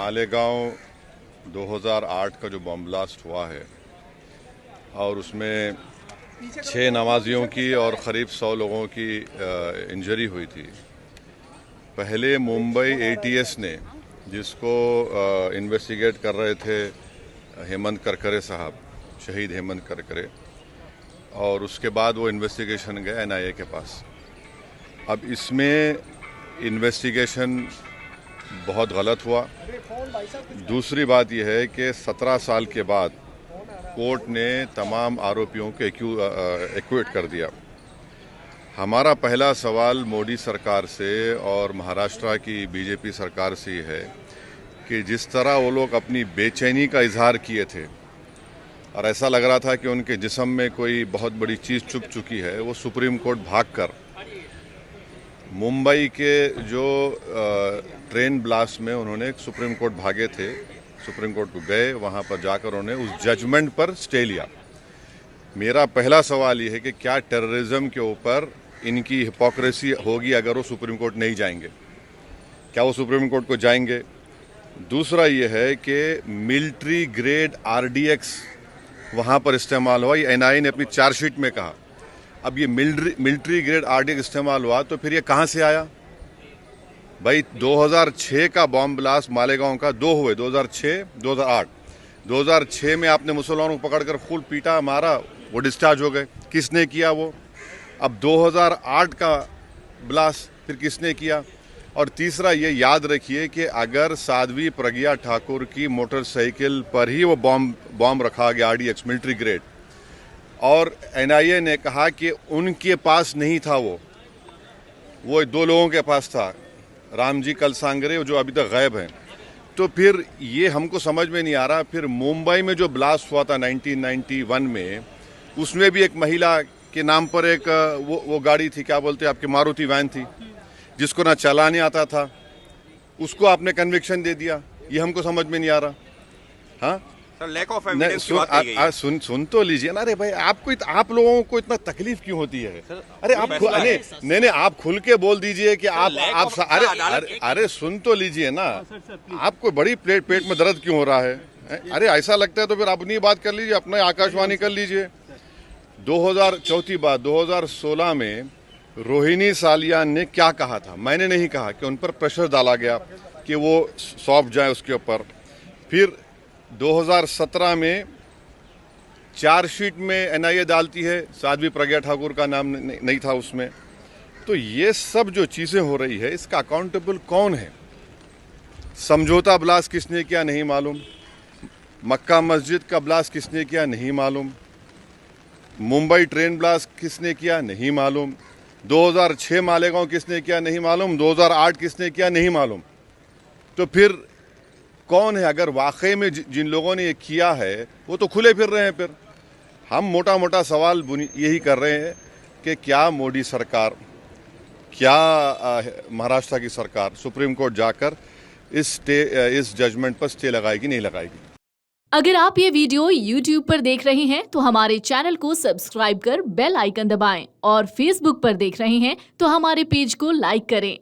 मालेगांव 2008 का जो bomb blast हुआ है और उसमें 6 नमाजियों की और करीब 100 लोगों की इंजरी हुई थी। पहले मुंबई एटीएस ने, जिसको इन्वेस्टिगेट कर रहे थे हेमंत करकरे साहब, शहीद हेमंत करकरे, और उसके बाद वो इन्वेस्टिगेशन गए एनआईए के पास। अब इसमें इन्वेस्टिगेशन बहुत गलत हुआ। दूसरी बात यह है कि 17 साल के बाद कोर्ट ने तमाम आरोपियों को एक्विट कर दिया। हमारा पहला सवाल मोदी सरकार से और महाराष्ट्र की बीजेपी सरकार से ही है कि जिस तरह वो लोग अपनी बेचैनी का इजहार किए थे और ऐसा लग रहा था कि उनके जिस्म में कोई बहुत बड़ी चीज़ चुभ चुकी है, वो सुप्रीम कोर्ट भागकर मुंबई के जो ट्रेन ब्लास्ट में उन्होंने सुप्रीम कोर्ट भागे थे, सुप्रीम कोर्ट को गए, वहाँ पर जाकर उन्होंने उस जजमेंट पर स्टे लिया। मेरा पहला सवाल ये है कि क्या टेररिज्म के ऊपर इनकी हिपोक्रेसी होगी अगर वो सुप्रीम कोर्ट नहीं जाएंगे? क्या वो सुप्रीम कोर्ट को जाएंगे? दूसरा ये है कि मिलिट्री ग्रेड आरडीएक्स वहाँ पर इस्तेमाल हुआ, ये एनआईए ने अपनी चार्जशीट में कहा। अब ये मिलिट्री ग्रेड आरडीएक्स इस्तेमाल हुआ तो फिर ये कहाँ से आया? भाई 2006 का बॉम्ब ब्लास्ट मालेगांव का 2 हुए, 2006, 2008। 2006 में आपने मुसलमानों को पकड़कर खूब पीटा, मारा, वो डिस्चार्ज हो गए। किसने किया वो? अब 2008 का ब्लास्ट फिर किसने किया? और तीसरा ये याद रखिए कि अगर साध्वी प्रज्ञा ठाकुर की मोटरसाइकिल पर ही वो बॉम्ब रखा गया आरडीएक्स मिलिट्री ग्रेड, और एनआईए ने कहा कि उनके पास नहीं था, वो 2 लोगों के पास था, रामजी कलसांगरे जो अभी तक गायब हैं, तो फिर ये हमको समझ में नहीं आ रहा। फिर मुंबई में जो ब्लास्ट हुआ था 1991 में, उसमें भी एक महिला के नाम पर एक वो गाड़ी थी, क्या बोलते हैं आपकी, मारुति वैन थी, जिसको ना चलाने आता था, उसको आपने कन्विक्शन दे दिया। ये हमको समझ में नहीं आ रहा। हाँ, लैक ऑफ एविडेंस की बात की गई है। सुन तो लीजिए ना। अरे भाई, आप लोगों को इतना तकलीफ क्यों होती है? अरे आप नहीं, आप खुल के बोल दीजिए कि आप अरे सुन तो लीजिए ना। आपको बड़ी पेट में दर्द क्यों हो रहा है? अरे ऐसा लगता है तो फिर अपनी बात कर लीजिए, अपने आकाशवाणी कर लीजिए। 2016 में रोहिणी सालियान ने क्या कहा था? मैंने नहीं कहा कि उन पर प्रेशर डाला गया कि वो सौंप जाए उसके ऊपर। फिर 2017 में चार्जशीट में एनआईए डालती है, साध्वी प्रज्ञा ठाकुर का नाम नहीं था उसमें। तो ये सब जो चीज़ें हो रही है, इसका अकाउंटेबल कौन है? समझौता ब्लास्ट किसने किया नहीं मालूम, मक्का मस्जिद का ब्लास्ट किसने किया नहीं मालूम, मुंबई ट्रेन ब्लास्ट किसने किया नहीं मालूम, 2006 मालेगांव किसने किया नहीं मालूम, 2008 किसने किया नहीं मालूम। तो फिर कौन है? अगर वाकई में जिन लोगों ने ये किया है वो तो खुले फिर रहे हैं। फिर हम मोटा मोटा सवाल यही कर रहे हैं कि क्या मोदी सरकार, क्या महाराष्ट्र की सरकार सुप्रीम कोर्ट जाकर इस जजमेंट पर स्टे लगाएगी नहीं लगाएगी? अगर आप ये वीडियो YouTube पर देख रहे हैं तो हमारे चैनल को सब्सक्राइब कर बेल आइकन दबाएं, और Facebook पर देख रहे हैं तो हमारे पेज को लाइक करें।